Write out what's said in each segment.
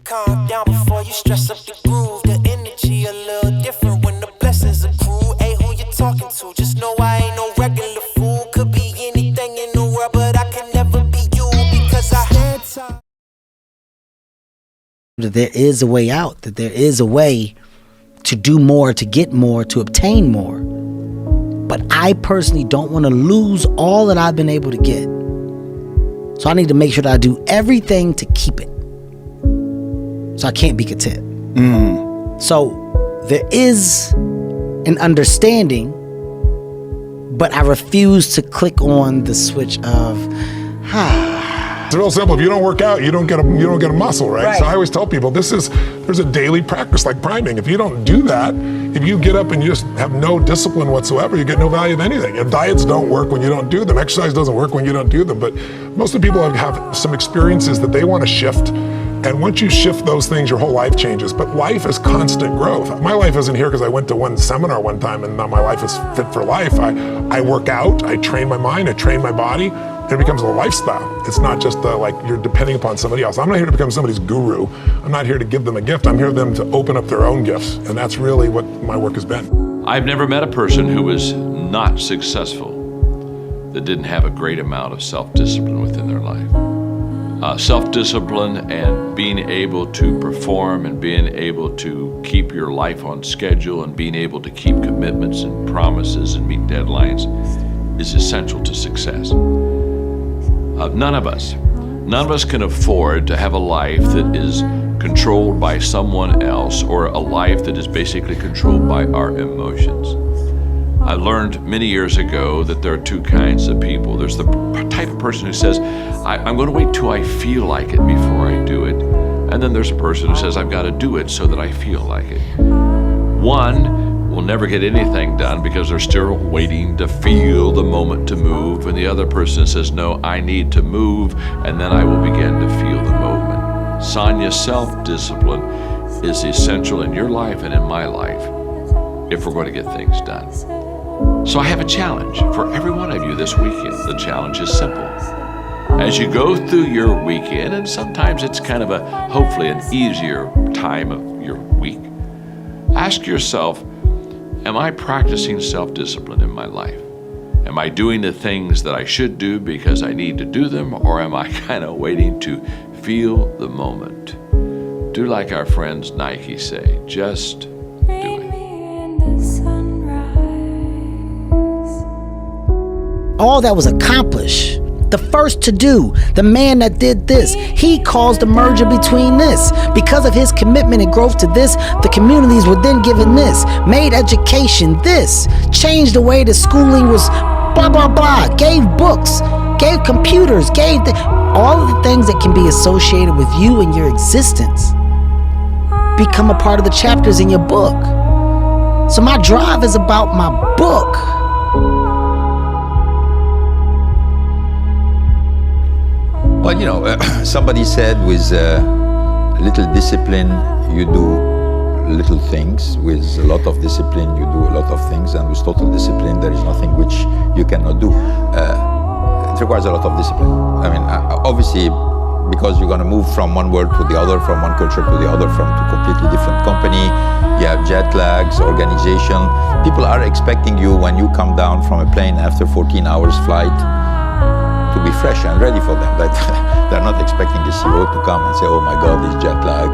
Calm down before you stress up the groove. The energy a little different when the blessings accrue. Hey, who you talking to? Just know I ain't no regular fool. Could be anything in the world, but I can never be you because I had time. That there is a way out, that there is a way to do more, to get more, to obtain more. But I personally don't want to lose all that I've been able to get. So I need to make sure that I do everything to keep it. So I can't be content. So there is an understanding, but I refuse to click on the switch of, It's real simple. If you don't work out, you don't get a muscle, right? So I always tell people there's a daily practice like priming. If you don't do that, if you get up and you just have no discipline whatsoever, you get no value of anything. Your diets don't work when you don't do them. Exercise doesn't work when you don't do them. But most of the people have some experiences that they want to shift. And once you shift those things, your whole life changes. But life is constant growth. My life isn't here because I went to one seminar one time and now my life is fit for life. I work out, I train my mind, I train my body, and it becomes a lifestyle. It's not just like you're depending upon somebody else. I'm not here to become somebody's guru. I'm not here to give them a gift. I'm here for them to open up their own gifts. And that's really what my work has been. I've never met a person who was not successful that didn't have a great amount of self-discipline within their life. Self-discipline and being able to perform and being able to keep your life on schedule and being able to keep commitments and promises and meet deadlines is essential to success. None of us can afford to have a life that is controlled by someone else or a life that is basically controlled by our emotions. I learned many years ago that there are two kinds of people. There's the type of person who says, I'm going to wait till I feel like it before I do it. And then there's a person who says, I've got to do it so that I feel like it. One will never get anything done because they're still waiting to feel the moment to move. And the other person says, no, I need to move, and then I will begin to feel the movement. Sonia's self-discipline is essential in your life and in my life if we're going to get things done. So I have a challenge for every one of you this weekend. The challenge is simple. As you go through your weekend, and sometimes it's kind of hopefully an easier time of your week, ask yourself, am I practicing self-discipline in my life? Am I doing the things that I should do because I need to do them, or am I kind of waiting to feel the moment? Do like our friends Nike say, just do it. all that was accomplished. The first to do, the man that did this, he caused the merger between this. Because of his commitment and growth to this, the communities were then given this, made education this, changed the way the schooling was blah, blah, blah, gave books, gave computers, all of the things that can be associated with you and your existence become a part of the chapters in your book. So my drive is about my book. Well, you know, somebody said with little discipline, you do little things. With a lot of discipline, you do a lot of things. And with total discipline, there is nothing which you cannot do. It requires a lot of discipline. I mean, obviously, because you're going to move from one world to the other, from one culture to the other, from a completely different company. You have jet lags, organization. People are expecting you when you come down from a plane after 14 hours flight to be fresh and ready for them. They're not expecting the CEO to come and say, oh my God, he's jet lag,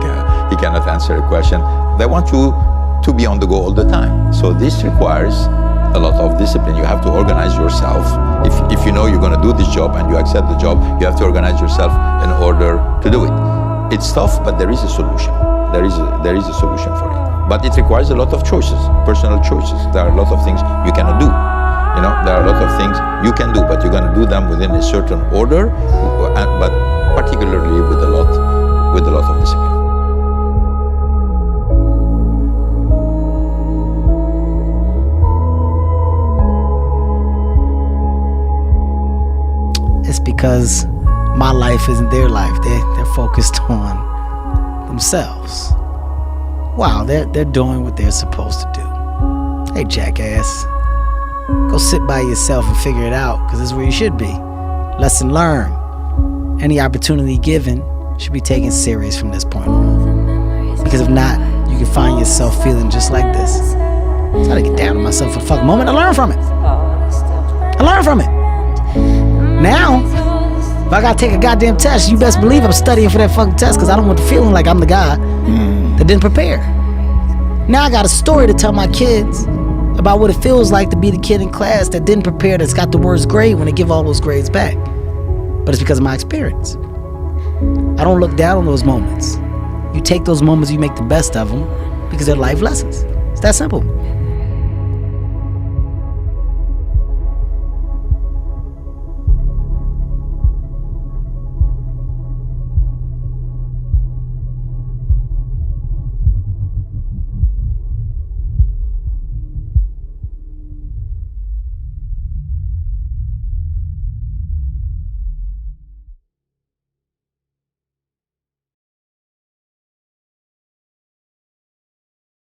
he cannot answer a question. They want you to be on the go all the time. So this requires a lot of discipline. You have to organize yourself. If you know you're going to do this job and you accept the job, you have to organize yourself in order to do it. It's tough, but there is a solution. There is a solution for it. But it requires a lot of choices, personal choices. There are a lot of things you cannot do. You know, there are a lot of things you can do, but you're going to do them within a certain order, but particularly with a lot of discipline. It's because my life isn't their life. They're focused on themselves. Wow, they're doing what they're supposed to do. Hey, jackass. Go sit by yourself and figure it out, because this is where you should be. Lesson learned. Any opportunity given, should be taken serious from this point on. Because if not, you can find yourself feeling just like this. I try to get down on myself for a fucking moment. I learn from it. Now, if I gotta take a goddamn test, you best believe I'm studying for that fucking test, because I don't want the feeling like I'm the guy that didn't prepare. Now I got a story to tell my kids about what it feels like to be the kid in class that didn't prepare, that's got the worst grade when they give all those grades back. But it's because of my experience. I don't look down on those moments. You take those moments, you make the best of them, because they're life lessons. It's that simple.